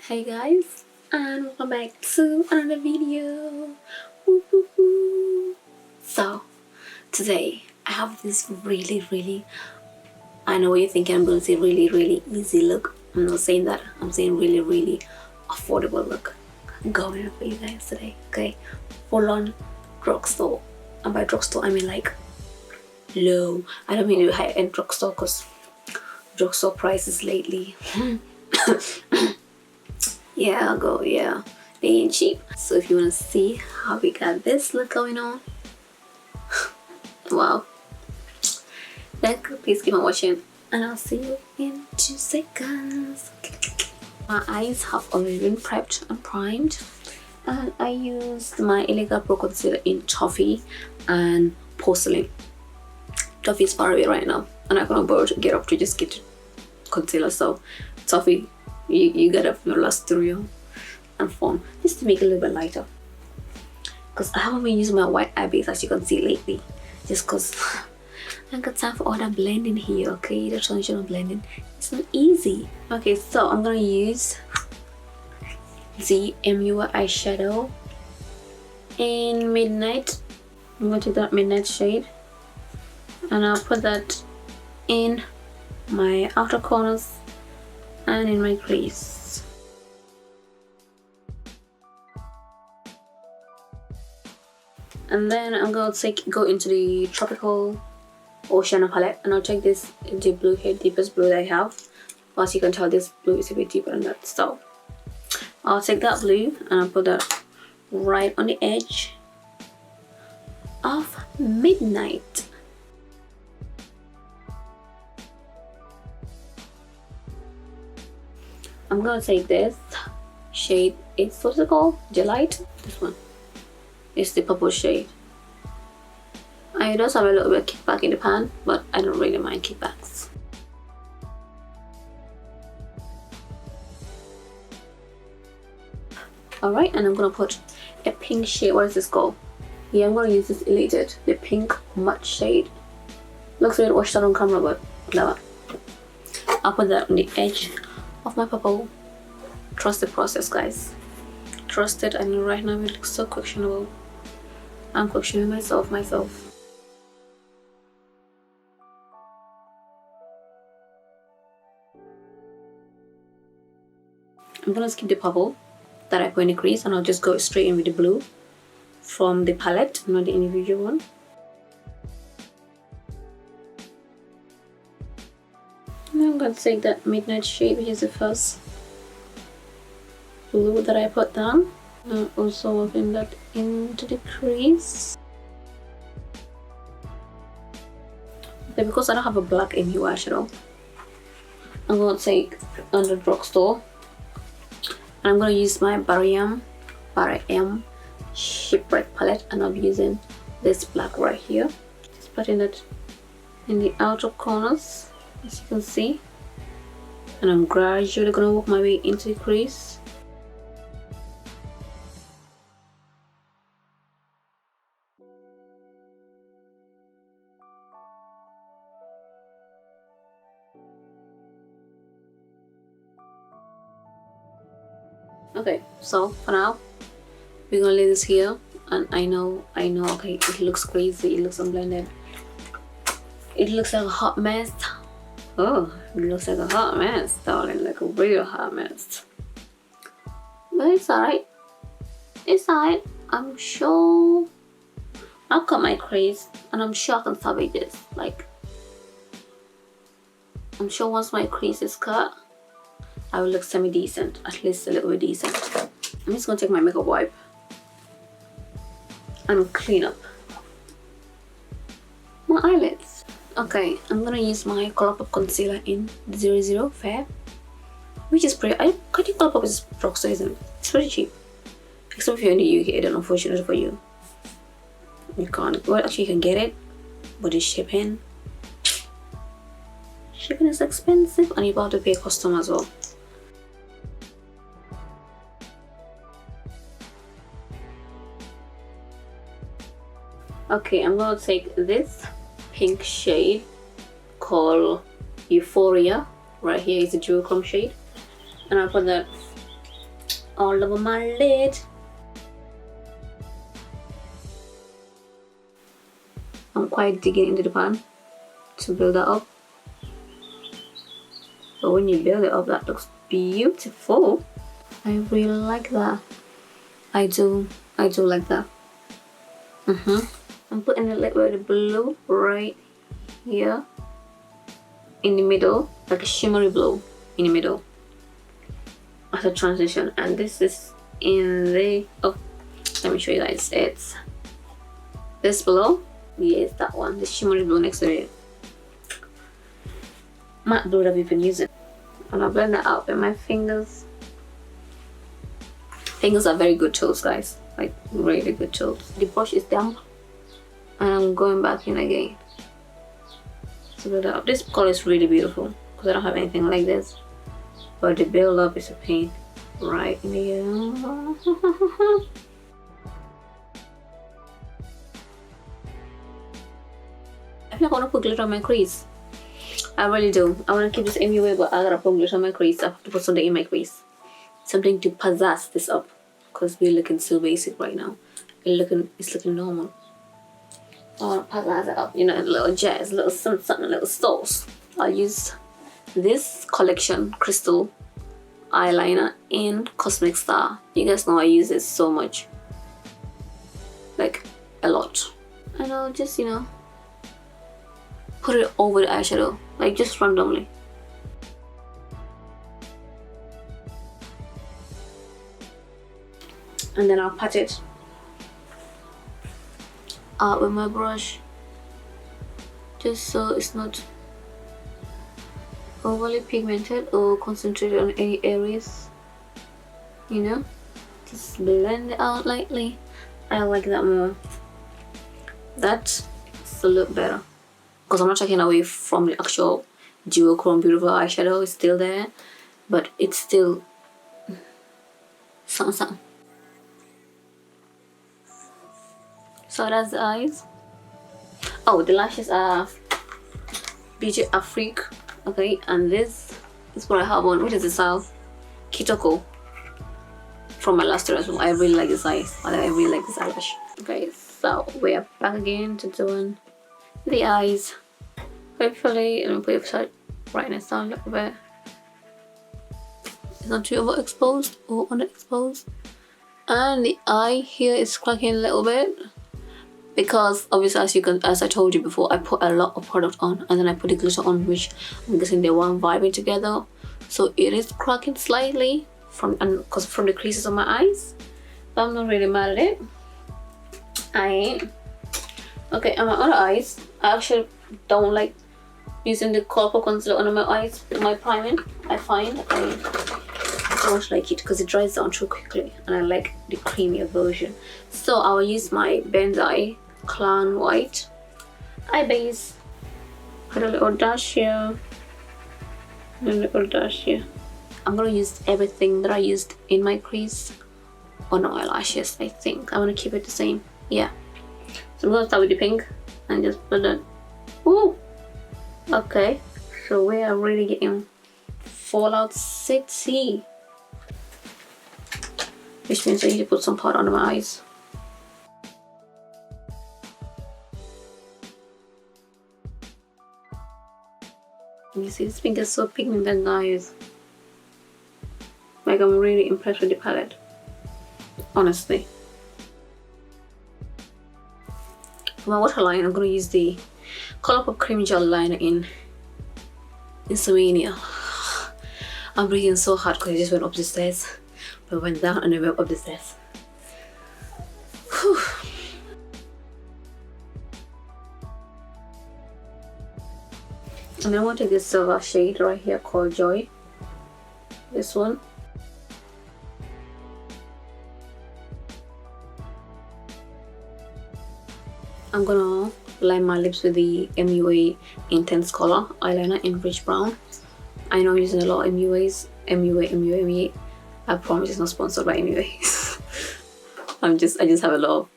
Hey guys, and welcome back to another video. Woo, woo, woo. So today I have this really, I know what you're thinking, I'm going to say really easy look. I'm not saying that, I'm saying really affordable look. I'm going for you guys today. Okay, full on drugstore, and by drugstore I mean like low. I don't mean high-end drugstore, because drugstore prices lately yeah, they ain't cheap. So if you want to see how we got this look going on, wow, then please keep on watching, and I'll see you in 2 seconds. My eyes have already been prepped and primed, and I used my Elated Pro Concealer in Toffee and Porcelain. Toffee is far away right now, and I cannot bother to get up to just get concealer, so Toffee, you gotta last through and fun, just to make it a little bit lighter, because I haven't been using my white eye base, as you can see, lately, just because I got time for all that blending here. Okay, the transitional blending, it's not easy. Okay, so I'm gonna use the MUA eyeshadow in Midnight. I'm gonna take that Midnight shade and I'll put that in my outer corners and in my crease. And then I'm going to go into the Tropical Oceana palette, and I'll take this deep blue here, deepest blue that I have. As you can tell, this blue is a bit deeper than that, so I'll take that blue and I'll put that right on the edge of Midnight. I'm gonna take this shade, it's what's it called? Delight? This one. It's the purple shade. It does have a little bit of kickback in the pan, but I don't really mind kickbacks. Alright, and I'm gonna put a pink shade. What is this called? Yeah, I'm gonna use this Elated, the pink matte shade. Looks a bit washed out on camera, but whatever. I'll put that on the edge of my purple. Trust the process, guys. Trust it. I know right now it looks so questionable. I'm questioning myself. I'm gonna skip the purple that I put in the crease, and I'll just go straight in with the blue from the palette, not the individual one. And I'm gonna take that Midnight shade, which is the first blue that I put down, and also working that into the crease. Okay, because I don't have a black MU eyeshadow, I'm gonna take under Drugstore, and I'm gonna use my Barry M Shipwrecked Palette, and I'll be using this black right here. Just putting it in the outer corners, as you can see, and I'm gradually gonna work my way into the crease. Okay, so for now we're gonna leave this here, and I know, okay, it looks crazy, it looks unblended, it looks like a hot mess. Oh, it looks like a hot mess, darling, like a real hot mess. But it's alright. I'm sure I'll cut my crease, and I'm sure I can salvage this. Like, I'm sure once my crease is cut, I will look semi-decent, at least a little bit decent. I'm just gonna take my makeup wipe and clean up my eyelids. Okay, I'm gonna use my Colourpop concealer in 00 Fair, which is pretty. I think Colourpop is drugstore, isn't it? It's pretty cheap, except if you're in the UK. Then unfortunately for you, you can't. Well, actually, you can get it, but the shipping is expensive, and you're about to pay custom as well. Okay, I'm gonna take this pink shade called Euphoria. Right here is a duochrome shade, and I'll put that all over my lid. I'm quite digging into the pan to build that up. So when you build it up, that looks beautiful. I really like that. I do like that. I'm putting a little bit of blue right here in the middle, like a shimmery blue in the middle as a transition. And this is in the, oh, let me show you guys. It's this below. Yes, that one, the shimmery blue next to it. Matte blue that we've been using. And I'll blend that out with my fingers. Fingers are very good tools, guys. Like, really good tools. The brush is damp. And I'm going back in again to build up. This color is really beautiful because I don't have anything like this. But the build up is a pain. Right in the I feel like I want to put glitter on my crease. I really do. I want to keep this MUA, but I gotta put glitter on my crease. I have to put something in my crease. Something to pizzazz this up. Because we're looking so basic right now. It's looking normal. I want to pizzazz it up. You know, a little jazz, a little something, a little sauce. I'll use this collection crystal eyeliner in Cosmic Star. You guys know I use it so much. Like, a lot. And I'll just, you know, put it over the eyeshadow, like just randomly. And then I'll pat it out with my brush, just so it's not overly pigmented or concentrated on any areas, you know. Just blend it out lightly. I like that more. That's a look better. Because I'm not taking away from the actual duochrome beautiful eyeshadow. It's still there, but it's still something. So that's the eyes. Oh, the lashes are Beauty Afrique. Okay, and this is what I have on, which is the style Kitoko from my last year as well. I really like this eye. I really like this eyelash. Okay, so we are back again to doing the eyes. Hopefully, let me put it brightness down a little bit. It's not too overexposed or underexposed. And the eye here is cracking a little bit because obviously, as I told you before, I put a lot of product on and then I put the glitter on, which I'm guessing they weren't vibing together. So it is cracking slightly from the creases of my eyes. But I'm not really mad at it. I ain't. Okay, and my other eyes, I actually don't like using the Colourful concealer under my eyes with my priming. I find I don't like it because it dries down too quickly and I like the creamier version. So I will use my Ben's Eye Clan White eye base. Put a little dash here and a little dash here. I'm gonna use everything that I used in my crease on my eyelashes. I think I want to keep it the same. Yeah. So I'm gonna start with the pink and just put it. Ooh. Okay. So we are really getting Fallout City, which means I need to put some powder under my eyes. You see, this pink is so pigmented, guys. Like, I'm really impressed with the palette, honestly. For my waterline, I'm going to use the Colourpop Cream Gel Liner in Insomnia. I'm breathing so hard because I just went up the stairs. But I went down and I went up the stairs. Whew. And then I want to take this silver shade right here called Joy. This one. I'm gonna line my lips with the MUA Intense Color eyeliner in Rich Brown. I know I'm using a lot of MUAs. MUA. I promise it's not sponsored by MUA. I just have a lot of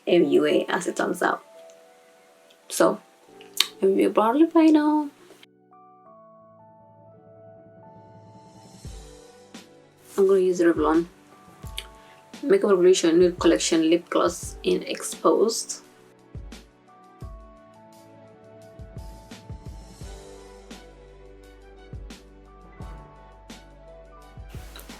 MUA as it turns out. So, MUA brown lip liner. I'm gonna use Revlon Makeup Revolution Nude Collection Lip Gloss in Exposed.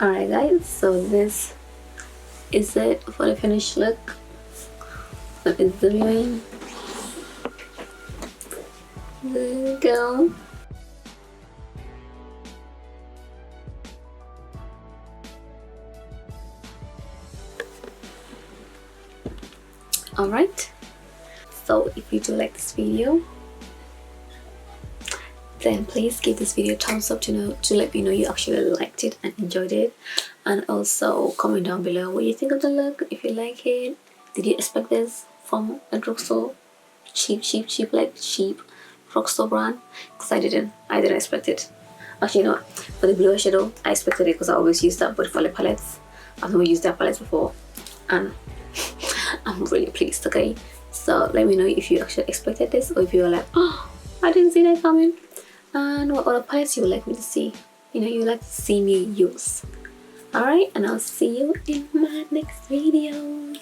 Alright guys, so this is it for the finished look. Look at the viewing. There you go. Alright, so if you do like this video, then please give this video a thumbs up to let me know you actually liked it and enjoyed it, and also comment down below what you think of the look. If you like it, did you expect this from a drugstore? Cheap drugstore brand? Because I didn't expect it. Actually, no, for the blue eyeshadow I expected it because I always use that, but for the palettes I've never used that palettes before, and I'm really pleased. Okay, so let me know if you actually expected this, or if you were like, oh, I didn't see that coming, and what other palettes you would like me to see, you like to see me use. Alright, and I'll see you in my next video.